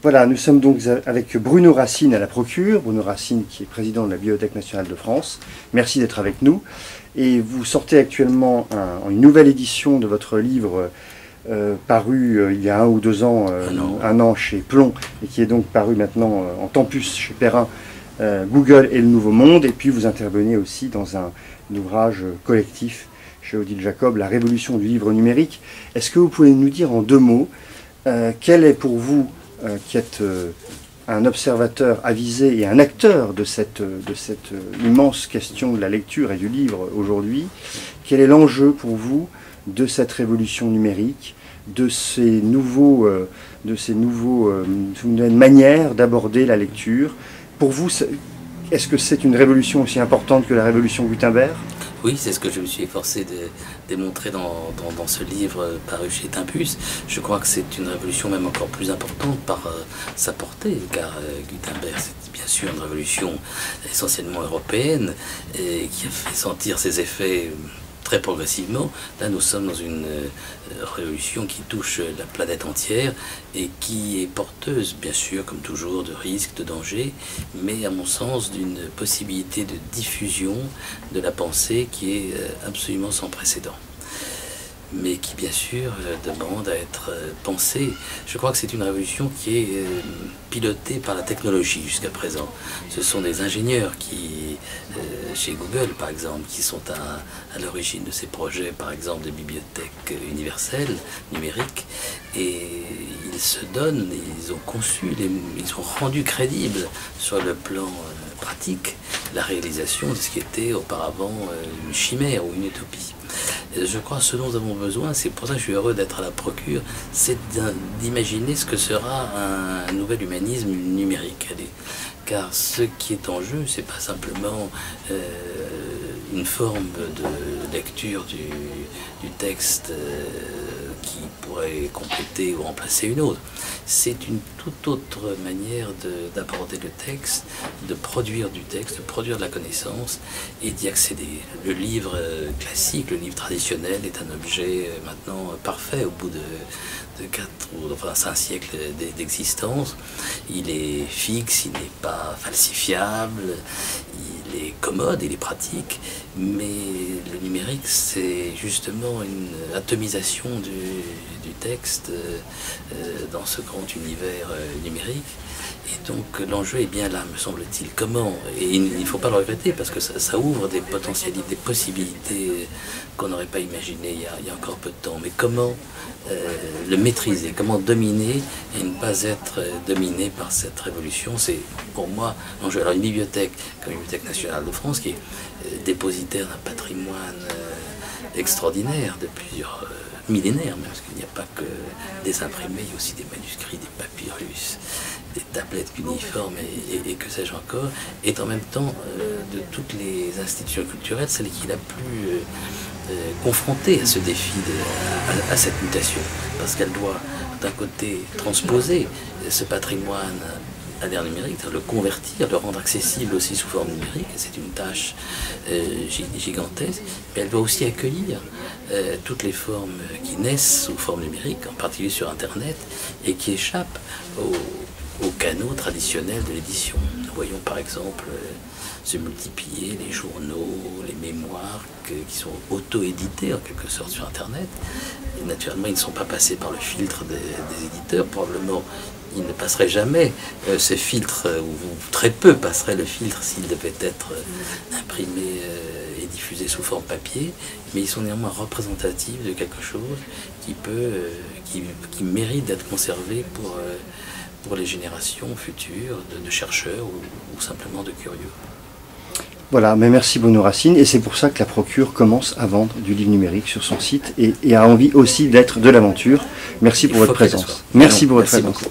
Voilà, nous sommes donc avec Bruno Racine à la Procure. Bruno Racine qui est président de la Bibliothèque nationale de France. Merci d'être avec nous. Et vous sortez actuellement une nouvelle édition de votre livre paru il y a 1 ou 2 ans, un an chez Plon, et qui est donc paru maintenant en Tempus chez Perrin, Google et le Nouveau Monde. Et puis vous intervenez aussi dans un ouvrage collectif chez Odile Jacob, La révolution du livre numérique. Est-ce que vous pouvez nous dire en 2 mots quel est pour vous, qui êtes un observateur avisé et un acteur de cette immense question de la lecture et du livre aujourd'hui, quel est l'enjeu pour vous de cette révolution numérique, de ces nouvelles manières d'aborder la lecture? Pour vous, est-ce que c'est une révolution aussi importante que la révolution Gutenberg? Oui, c'est ce que je me suis efforcé de démontrer dans ce livre paru chez Tempus. Je crois que c'est une révolution même encore plus importante par sa portée, car Gutenberg, c'est bien sûr une révolution essentiellement européenne et qui a fait sentir ses effets très progressivement. Là, nous sommes dans une révolution qui touche la planète entière et qui est porteuse, bien sûr, comme toujours, de risques, de dangers, mais à mon sens, d'une possibilité de diffusion de la pensée qui est absolument sans précédent, mais qui bien sûr demande à être pensée. Je crois que c'est une révolution qui est pilotée par la technologie jusqu'à présent. Ce sont des ingénieurs qui, chez Google par exemple, qui sont à l'origine de ces projets, par exemple des bibliothèques universelles numériques, et ils se donnent, ils ont conçu, ils ont rendu crédible sur le plan pratique la réalisation de ce qui était auparavant une chimère ou une utopie. Je crois que ce dont nous avons besoin, c'est pour ça que je suis heureux d'être à la Procure, c'est d'imaginer ce que sera un nouvel humanisme numérique. Car ce qui est en jeu, c'est pas simplement une forme de lecture du texte qui pourrait compléter ou remplacer une autre. C'est une toute autre manière d'aborder le texte, de produire du texte, de produire de la connaissance et d'y accéder. Le livre classique, le livre traditionnel est un objet maintenant parfait au bout de 5 siècles d'existence. Il est fixe, il n'est pas falsifiable, il est commode, il est pratique, mais le numérique, c'est justement une atomisation du texte dans ce grand univers numérique. Et donc l'enjeu est bien là, me semble-t-il. Comment? Et il ne faut pas le regretter parce que ça ouvre des potentialités, des possibilités qu'on n'aurait pas imaginées il y a encore peu de temps. Mais comment le maîtriser? Comment dominer et ne pas être dominé par cette révolution? C'est pour moi l'enjeu. Alors une bibliothèque comme la Bibliothèque nationale de France qui est dépositaire d'un patrimoine extraordinaire de plusieurs millénaires, même, parce qu'il n'y a pas que des imprimés, il y a aussi des manuscrits, des papyrus, des tablettes uniformes et que sais-je encore, est en même temps de toutes les institutions culturelles celle qui est la plus confrontée à ce défi, à cette mutation, parce qu'elle doit d'un côté transposer ce patrimoine à l'ère numérique, le convertir, le rendre accessible aussi sous forme numérique, c'est une tâche gigantesque, mais elle doit aussi accueillir toutes les formes qui naissent sous forme numérique, en particulier sur Internet, et qui échappent aux canaux traditionnels de l'édition. Nous voyons par exemple se multiplier les journaux, les mémoires qui sont auto-édités en quelque sorte sur Internet. Et naturellement, ils ne sont pas passés par le filtre des éditeurs, probablement. Il ne passerait jamais ce filtre, ou très peu passerait le filtre s'il devait être imprimé et diffusé sous forme papier, mais ils sont néanmoins représentatifs de quelque chose qui mérite d'être conservé pour les générations futures de chercheurs ou simplement de curieux. Voilà, mais merci Bruno Racine, et c'est pour ça que la Procure commence à vendre du livre numérique sur son site et a envie aussi d'être de l'aventure. Merci pour votre présence. Merci pour votre présence.